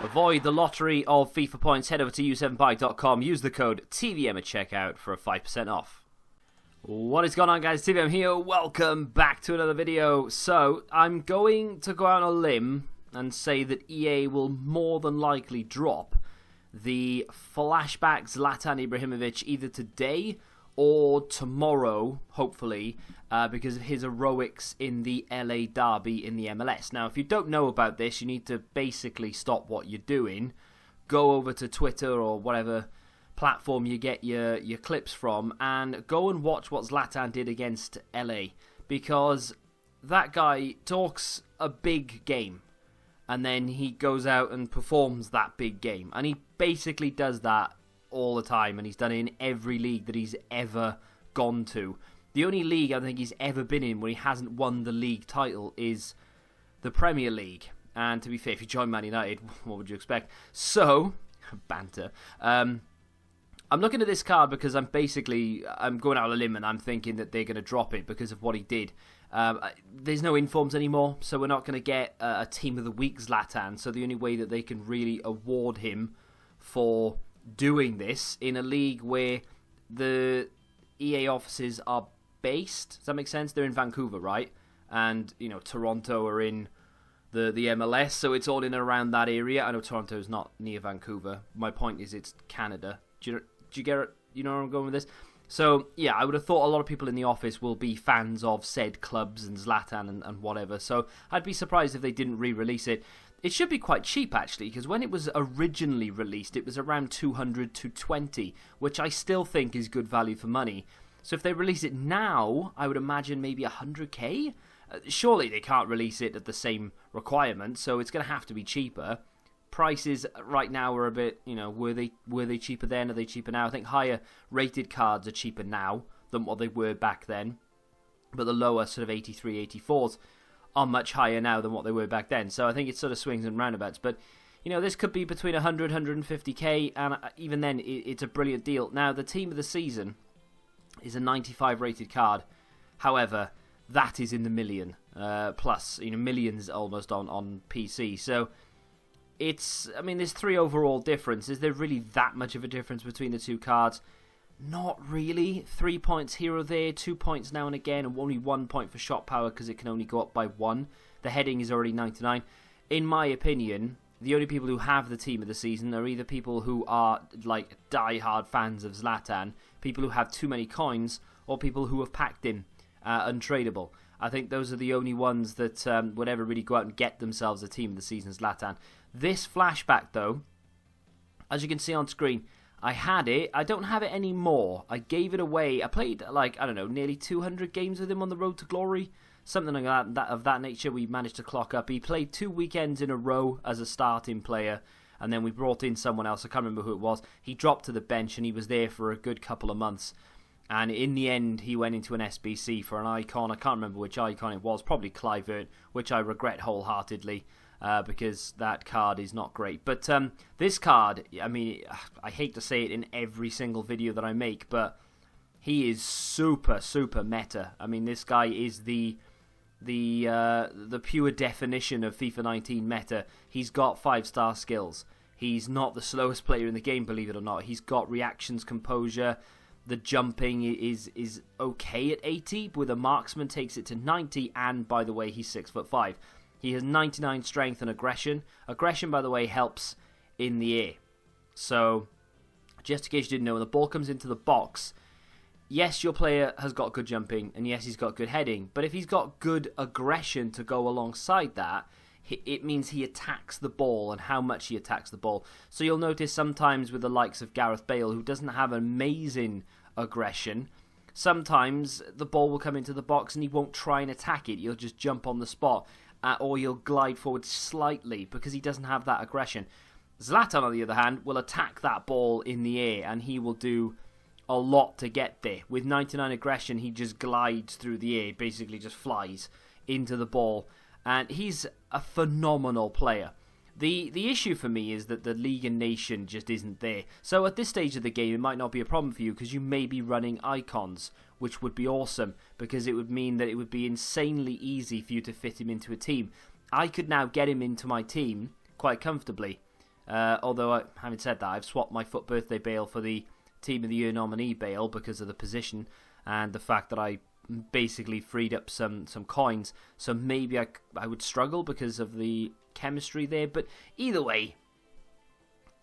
Avoid the lottery of FIFA points. Head over to u7bike.com. Use the code TVM at checkout for a 5% off. What is going on, guys? TVM here. Welcome back to another video. So, I'm going to go out on a limb and say that EA will more than likely drop the flashback Zlatan Ibrahimovic either today or tomorrow, hopefully, because of his heroics in the LA Derby in the MLS. Now, if you don't know about this, you need to basically stop what you're doing, go over to Twitter or whatever platform you get your clips from, and go and watch what Zlatan did against LA, because that guy talks a big game, and then he goes out and performs that big game, and he basically does that all the time, and he's done it in every league that he's ever gone to. The only league I think he's ever been in where he hasn't won the league title is the Premier League. And to be fair, if you join Man United, what would you expect? So, banter. I'm looking at this card because I'm going out on a limb and I'm thinking that they're going to drop it because of what he did. There's no informs anymore, so we're not going to get a Team of the Week Zlatan. So the only way that they can really award him for doing this in a league where the EA offices are based. Does that make sense? They're in Vancouver, right? And, you know, Toronto are in the MLS, so it's all in and around that area. I know Toronto's not near Vancouver. My point is it's Canada. Do you get it? You know where I'm going with this? So, yeah, I would have thought a lot of people in the office will be fans of said clubs and Zlatan and whatever. So I'd be surprised if they didn't re-release it. It should be quite cheap, actually, because when it was originally released, it was around 200 to 20, which I still think is good value for money. So if they release it now, I would imagine maybe 100k? Surely they can't release it at the same requirement, so it's going to have to be cheaper. Prices right now are a bit, you know, were they cheaper then? Are they cheaper now? I think higher rated cards are cheaper now than what they were back then. But the lower sort of 83, 84s are much higher now than what they were back then. So I think it sort of swings and roundabouts. But, you know, this could be between 100, 150k, and even then, it's a brilliant deal. Now, the team of the season is a 95 rated card. However, that is in the million plus, you know, millions almost on PC. So it's, I mean, there's 3 overall difference. Is there really that much of a difference between the two cards? Not really. 3 points here or there, 2 points now and again, and only 1 point for shot power because it can only go up by 1. The heading is already 99. In my opinion, the only people who have the team of the season are either people who are like die-hard fans of Zlatan, people who have too many coins, or people who have packed him untradeable. I think those are the only ones that would ever really go out and get themselves a team of the season, Zlatan. This flashback, though, as you can see on screen, I had it. I don't have it anymore. I gave it away. I played, like, I don't know, nearly 200 games with him on the road to glory. Something like that of that nature we managed to clock up. He played 2 weekends in a row as a starting player, and then we brought in someone else. I can't remember who it was. He dropped to the bench, and he was there for a good couple of months. And in the end, he went into an SBC for an icon. I can't remember which icon it was. Probably Clivert, which I regret wholeheartedly. Because that card is not great. But this card, I mean, I hate to say it in every single video that I make, but he is super, super meta. I mean, this guy is the pure definition of FIFA 19 meta. He's got 5-star skills. He's not the slowest player in the game, believe it or not. He's got reactions, composure. The jumping is okay at 80, but with a marksman takes it to 90, and by the way, he's 6'5". He has 99 strength and aggression. Aggression, by the way, helps in the air. So, just in case you didn't know, when the ball comes into the box, yes, your player has got good jumping, and yes, he's got good heading. But if he's got good aggression to go alongside that, it means he attacks the ball and how much he attacks the ball. So you'll notice sometimes with the likes of Gareth Bale, who doesn't have amazing aggression, sometimes the ball will come into the box and he won't try and attack it. He'll just jump on the spot. Or he'll glide forward slightly because he doesn't have that aggression. Zlatan, on the other hand, will attack that ball in the air, and he will do a lot to get there. With 99 aggression, he just glides through the air, basically just flies into the ball, and he's a phenomenal player. The issue for me is that the League and Nation just isn't there. So at this stage of the game, it might not be a problem for you because you may be running icons, which would be awesome because it would mean that it would be insanely easy for you to fit him into a team. I could now get him into my team quite comfortably. Although, having said that, I've swapped my FUT birthday bail for the Team of the Year nominee bail because of the position and the fact that I basically freed up some coins. So maybe I would struggle because of the chemistry there. But either way,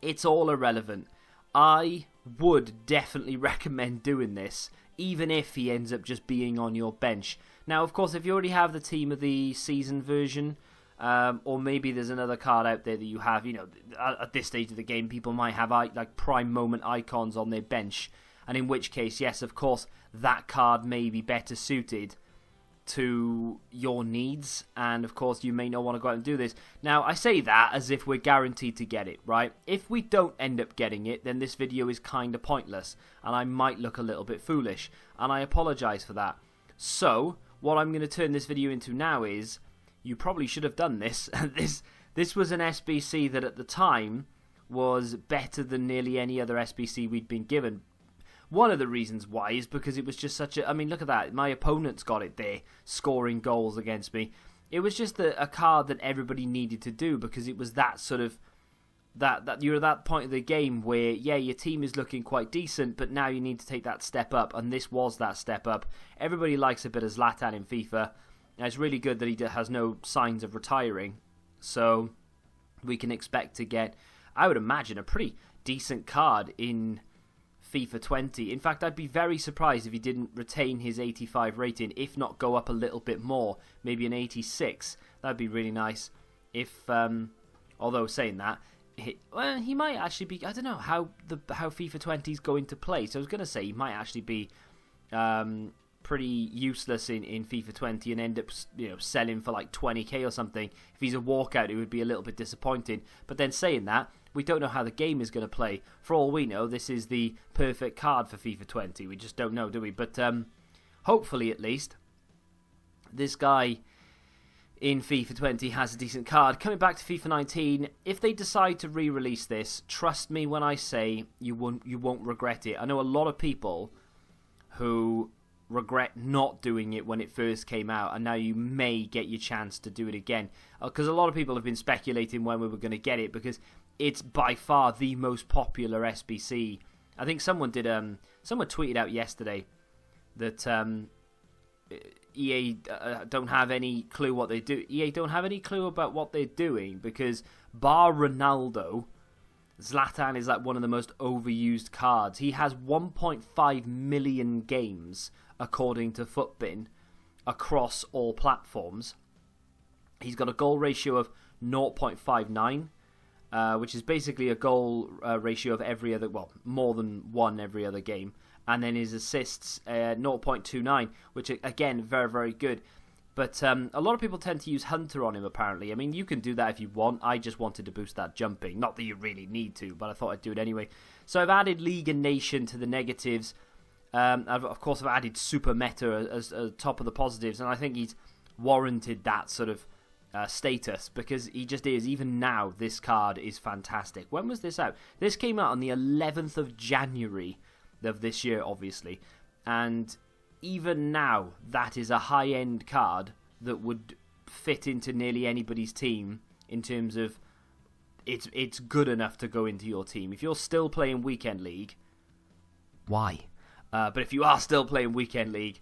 it's all irrelevant. I would definitely recommend doing this, even if he ends up just being on your bench. Now, of course, if you already have the Team of the Season version, or maybe there's another card out there that you have, you know, at this stage of the game, people might have like prime moment icons on their bench, and in which case, yes, of course, that card may be better suited to your needs, and of course, you may not want to go out and do this. Now, I say that as if we're guaranteed to get it, right? If we don't end up getting it, then this video is kind of pointless, and I might look a little bit foolish, and I apologise for that. So, what I'm going to turn this video into now is, you probably should have done this. This was an SBC that at the time was better than nearly any other SBC we'd been given. One of the reasons why is because it was just such a... I mean, look at that. My opponent's got it there, scoring goals against me. It was just a card that everybody needed to do because it was that sort of... that you're at that point of the game where, yeah, your team is looking quite decent, but now you need to take that step up, and this was that step up. Everybody likes a bit of Zlatan in FIFA. And it's really good that he has no signs of retiring, so we can expect to get, I would imagine, a pretty decent card in FIFA 20. In fact, I'd be very surprised if he didn't retain his 85 rating, if not go up a little bit more, maybe an 86. That'd be really nice. If, although saying that, he might actually be. I don't know how FIFA 20 is going to play. So I was going to say he might actually be pretty useless in FIFA 20 and end up, you know, selling for like 20k or something. If he's a walkout, it would be a little bit disappointing. But then saying that, we don't know how the game is going to play. For all we know, this is the perfect card for FIFA 20. We just don't know, do we? But hopefully, at least, this guy in FIFA 20 has a decent card. Coming back to FIFA 19, if they decide to re-release this, trust me when I say you won't regret it. I know a lot of people who regret not doing it when it first came out, and now you may get your chance to do it again, because a lot of people have been speculating when we were going to get it, because it's by far the most popular SBC. I think someone tweeted out yesterday that EA don't have any clue what they do. EA don't have any clue about what they're doing, because bar Ronaldo, Zlatan is like one of the most overused cards. He has 1.5 million games, according to Footbin, across all platforms. He's got a goal ratio of 0.59, which is basically a goal ratio of every other, well, more than one every other game. And then his assists, 0.29, which, again, very, very good. But a lot of people tend to use Hunter on him, apparently. I mean, you can do that if you want. I just wanted to boost that jumping. Not that you really need to, but I thought I'd do it anyway. So I've added League and Nation to the negatives. Of course, I've added Super Meta as top of the positives. And I think he's warranted that sort of status, because he just is. Even now, this card is fantastic. When was this out? This came out on the 11th of January of this year, obviously. And even now, that is a high-end card that would fit into nearly anybody's team in terms of it's good enough to go into your team. If you're still playing Weekend League, why? But if you are still playing Weekend League,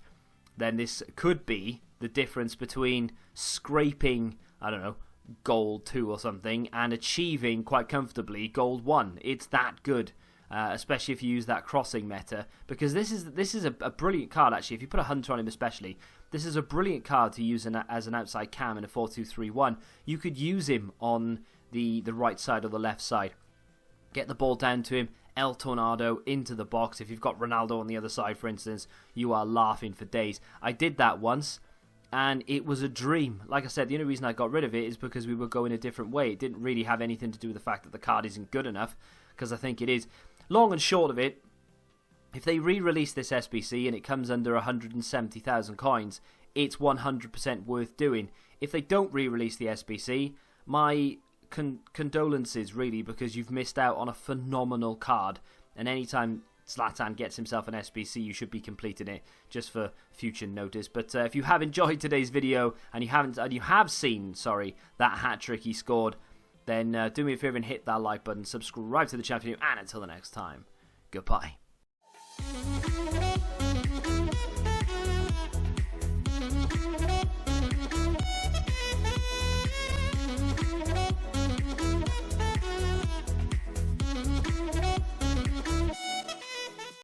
then this could be the difference between scraping, I don't know, Gold 2 or something, and achieving quite comfortably Gold 1. It's that good. Especially if you use that crossing meta, because this is a brilliant card, actually. If you put a Hunter on him especially, this is a brilliant card to use as an outside cam in a 4-2-3-1. You could use him on the right side or the left side. Get the ball down to him, El Tornado into the box. If you've got Ronaldo on the other side, for instance, you are laughing for days. I did that once, and it was a dream. Like I said, the only reason I got rid of it is because we were going a different way. It didn't really have anything to do with the fact that the card isn't good enough, because I think it is. Long and short of it, if they re-release this SBC and it comes under 170,000 coins, it's 100% worth doing. If they don't re-release the SBC, my condolences, really, because you've missed out on a phenomenal card. And anytime Zlatan gets himself an SBC, you should be completing it, just for future notice. But if you have enjoyed today's video and you have seen, that hat trick he scored, then do me a favour and hit that like button, subscribe to the channel, and until the next time, goodbye.